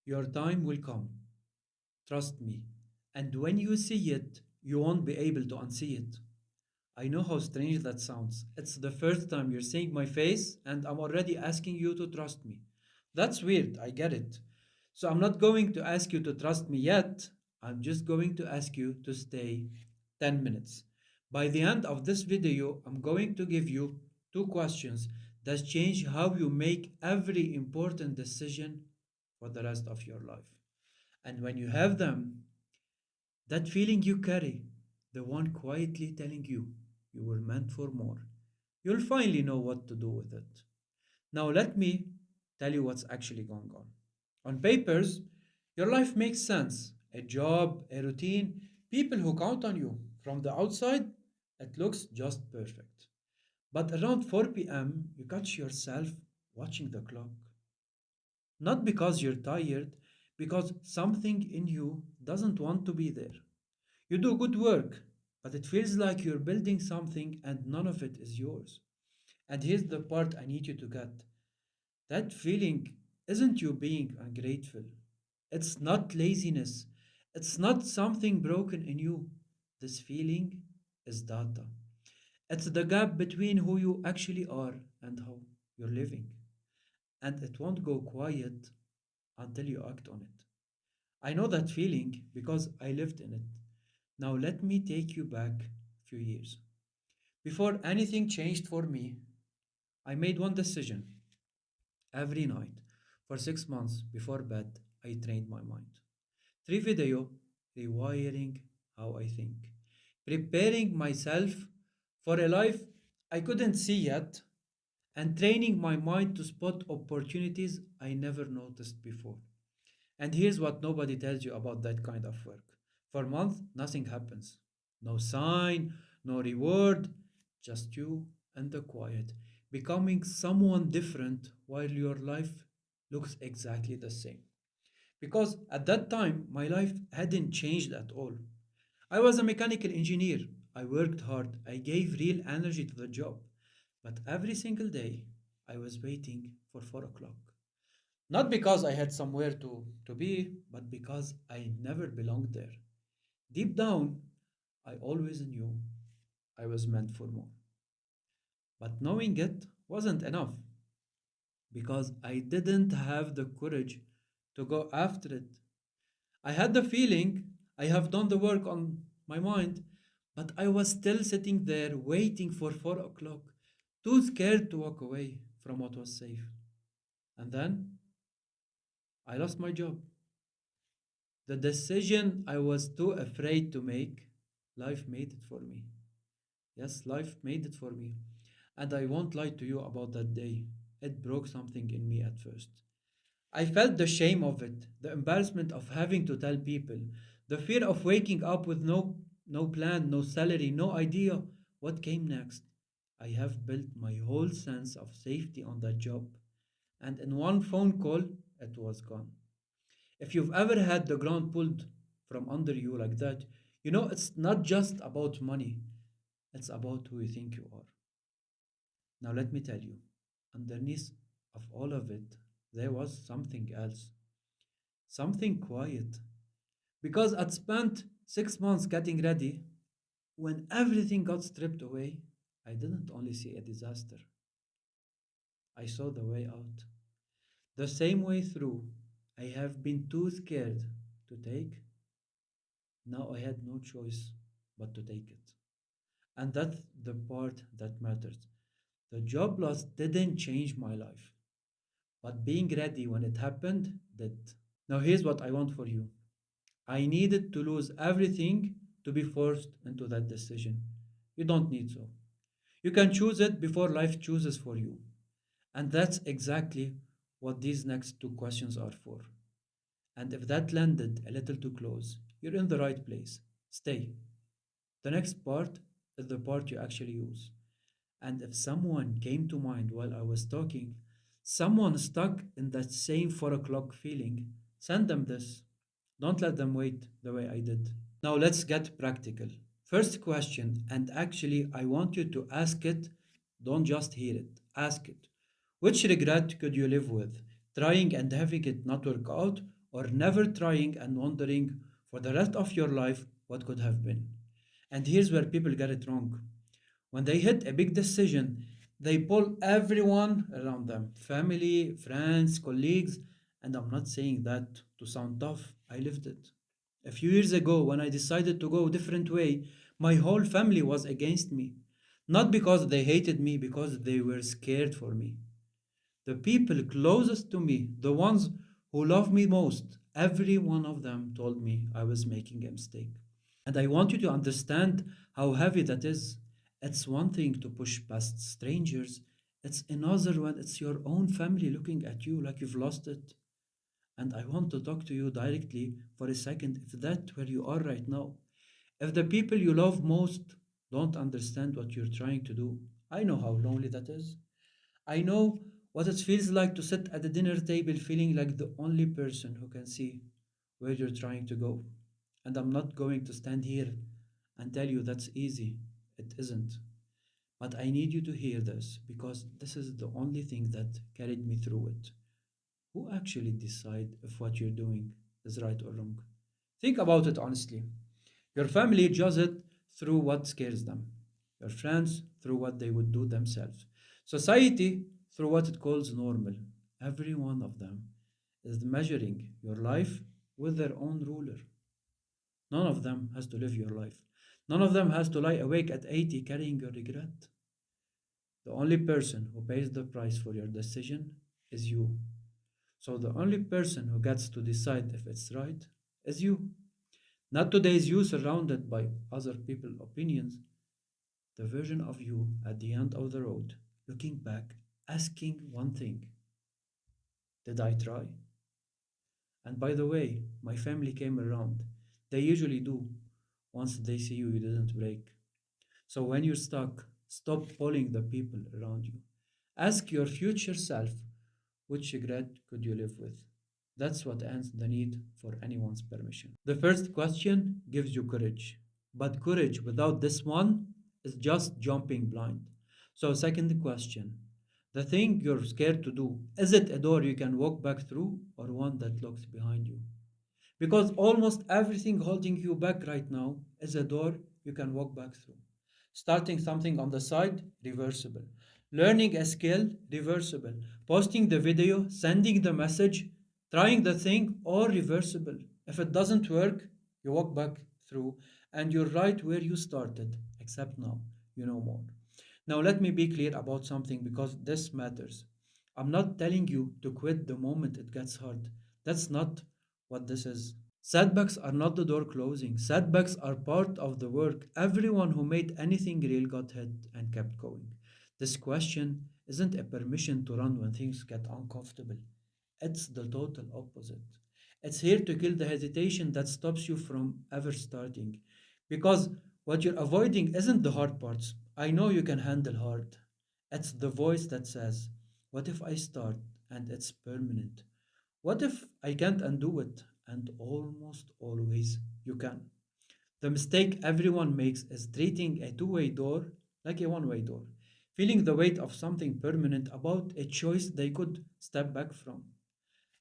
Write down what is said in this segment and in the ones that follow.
Your time will come, trust me. And when you see it, you won't be able to unsee it. I know how strange that sounds. It's the first time you're seeing my face, and I'm already asking you to trust me. That's weird, I get it. So I'm not going to ask you to trust me yet. I'm just going to ask you to stay 10 minutes. By the end of this video, I'm going to give you two questions that change how you make every important decision for the rest of your life. And when you have them, that feeling you carry, the one quietly telling you were meant for more, you'll finally know what to do with it. Now, let me tell you what's actually going on. On papers, your life makes sense, a job, a routine, people who count on you. From the outside, it looks just perfect. But around 4 p.m., you catch yourself watching the clock. Not because you're tired, because something in you doesn't want to be there. You do good work, but it feels like you're building something and none of it is yours. And here's the part I need you to get. That feeling isn't you being ungrateful. It's not laziness. It's not something broken in you. This feeling is data. It's the gap between who you actually are and how you're living. And it won't go quiet until you act on it. I know that feeling because I lived in it. Now let me take you back a few years. Before anything changed for me, I made one decision. Every night, for 6 months before bed, I trained my mind. 3 video, rewiring how I think. Preparing myself for a life I couldn't see yet, and training my mind to spot opportunities I never noticed before. And here's what nobody tells you about that kind of work. For months, nothing happens. No sign, no reward, just you and the quiet, becoming someone different while your life looks exactly the same. Because at that time, my life hadn't changed at all. I was a mechanical engineer. I worked hard. I gave real energy to the job. But every single day, I was waiting for 4 o'clock. Not because I had somewhere to be, but because I never belonged there. Deep down, I always knew I was meant for more. But knowing it wasn't enough because I didn't have the courage to go after it. I had the feeling I have done the work on my mind, but I was still sitting there waiting for 4 o'clock, too scared to walk away from what was safe. And then I lost my job. The decision I was too afraid to make, life made it for me. Yes, life made it for me. And I won't lie to you about that day. It broke something in me at first. I felt the shame of it, the embarrassment of having to tell people, the fear of waking up with no plan, no salary, no idea what came next. I have built my whole sense of safety on that job, and in one phone call, it was gone. If you've ever had the ground pulled from under you like that, you know it's not just about money, it's about who you think you are. Now, let me tell you, underneath of all of it, there was something else, something quiet. Because I'd spent 6 months getting ready, when everything got stripped away, I didn't only see a disaster, I saw the way out. The same way through I have been too scared to take. Now I had no choice but to take it. And that's the part that matters. The job loss didn't change my life, but being ready when it happened did. Now, here's what I want for you. I needed to lose everything to be forced into that decision. You don't need so. You can choose it before life chooses for you. And that's exactly what these next two questions are for. And if that landed a little too close, you're in the right place. Stay. The next part is the part you actually use. And if someone came to mind while I was talking, someone stuck in that same 4 o'clock feeling, send them this. Don't let them wait the way I did. Now let's get practical. First question, and actually I want you to ask it, don't just hear it, ask it. Which regret could you live with? Trying and having it not work out, or never trying and wondering for the rest of your life what could have been. And here's where people get it wrong. When they hit a big decision, they pull everyone around them family, friends, colleagues. And I'm not saying that to sound tough, I lived it. A few years ago, when I decided to go a different way, my whole family was against me. Not because they hated me, because they were scared for me. The people closest to me, the ones who love me most, every one of them told me I was making a mistake. And I want you to understand how heavy that is. It's one thing to push past strangers, it's another when it's your own family looking at you like you've lost it. And I want to talk to you directly for a second if that's where you are right now. If the people you love most don't understand what you're trying to do, I know how lonely that is. I know what it feels like to sit at the dinner table feeling like the only person who can see where you're trying to go. And I'm not going to stand here and tell you that's easy. It isn't. But I need you to hear this because this is the only thing that carried me through it. Who actually decide if what you're doing is right or wrong? Think about it honestly. Your family judge it through what scares them. Your friends through what they would do themselves. Society through what it calls normal. Every one of them is measuring your life with their own ruler. None of them has to live your life. None of them has to lie awake at 80 carrying your regret. The only person who pays the price for your decision is you. So the only person who gets to decide if it's right is you. Not today's you surrounded by other people's opinions, the version of you at the end of the road, looking back, asking one thing: did I try? And by the way, my family came around. They usually do once they see you didn't break. So when you're stuck, stop pulling the people around you. Ask your future self, which regret could you live with? That's what ends the need for anyone's permission. The first question gives you courage, but courage without this one is just jumping blind. So, second question: the thing you're scared to do, is it a door you can walk back through or one that locks behind you? Because almost everything holding you back right now is a door you can walk back through. Starting something on the side, reversible. Learning a skill, reversible. Posting the video, sending the message, trying the thing, all reversible. If it doesn't work, you walk back through and you're right where you started, except now you know more. Now, let me be clear about something because this matters. I'm not telling you to quit the moment it gets hard. That's not what this is. Setbacks are not the door closing. Setbacks are part of the work. Everyone who made anything real got hit and kept going. This question isn't a permission to run when things get uncomfortable. It's the total opposite. It's here to kill the hesitation that stops you from ever starting. Because what you're avoiding isn't the hard parts. I know you can handle hard. It's the voice that says, what if I start and it's permanent? What if I can't undo it? And almost always you can. The mistake everyone makes is treating a two-way door like a one-way door, feeling the weight of something permanent about a choice they could step back from.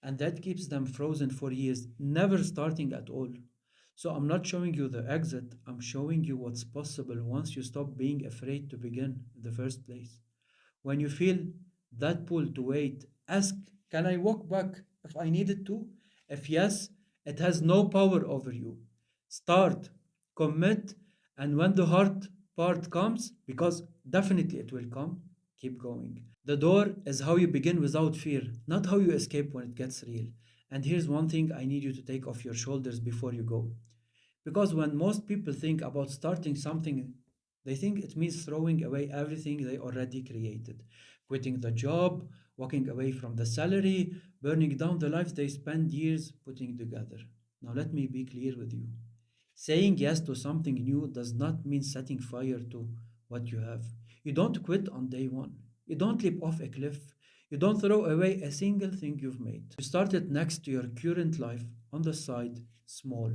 And that keeps them frozen for years, never starting at all. So I'm not showing you the exit, I'm showing you what's possible once you stop being afraid to begin in the first place. When you feel that pull to wait, ask, can I walk back if I needed to? If yes, it has no power over you. Start, commit, and when the hard part comes, because definitely it will come, keep going. The door is how you begin without fear, not how you escape when it gets real. And here's one thing I need you to take off your shoulders before you go. Because when most people think about starting something, they think it means throwing away everything they already created, quitting the job, walking away from the salary, burning down the life they spent years putting together. Now, let me be clear with you. Saying yes to something new does not mean setting fire to what you have. You don't quit on day one. You don't leap off a cliff. You don't throw away a single thing you've made. You start it next to your current life on the side, small,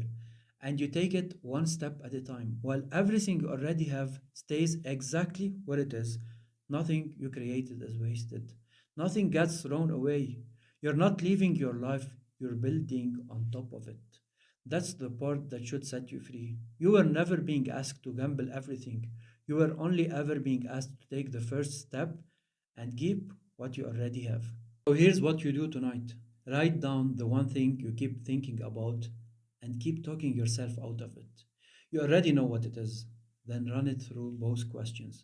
and you take it one step at a time, while everything you already have stays exactly where it is. Nothing you created is wasted. Nothing gets thrown away. You're not leaving your life, you're building on top of it. That's the part that should set you free. You were never being asked to gamble everything. You were only ever being asked to take the first step and keep what you already have. So here's what you do tonight. Write down the one thing you keep thinking about and keep talking yourself out of it. You already know what it is. Then run it through both questions.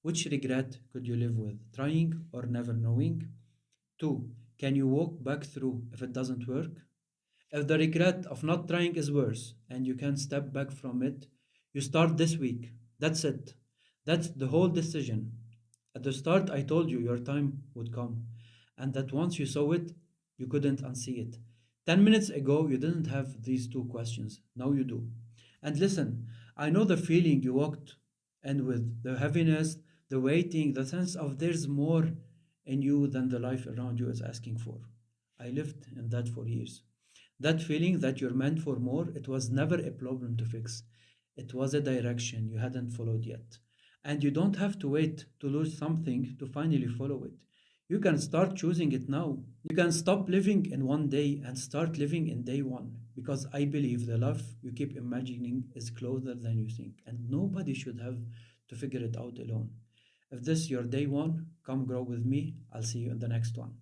Which regret could you live with, trying or never knowing? 2. Can you walk back through if it doesn't work? If the regret of not trying is worse and you can step back from it, you start this week. That's it. That's the whole decision. At the start, I told you your time would come, and that once you saw it, you couldn't unsee it. 10 minutes ago, you didn't have these two questions. Now you do. And listen, I know the feeling you walked in with, the heaviness, the waiting, the sense of there's more in you than the life around you is asking for. I lived in that for years. That feeling that you're meant for more, it was never a problem to fix. It was a direction you hadn't followed yet. And you don't have to wait to lose something to finally follow it. You can start choosing it now. You can stop living in one day and start living in day one. Because I believe the life you keep imagining is closer than you think. And nobody should have to figure it out alone. If this is your day one, come grow with me. I'll see you in the next one.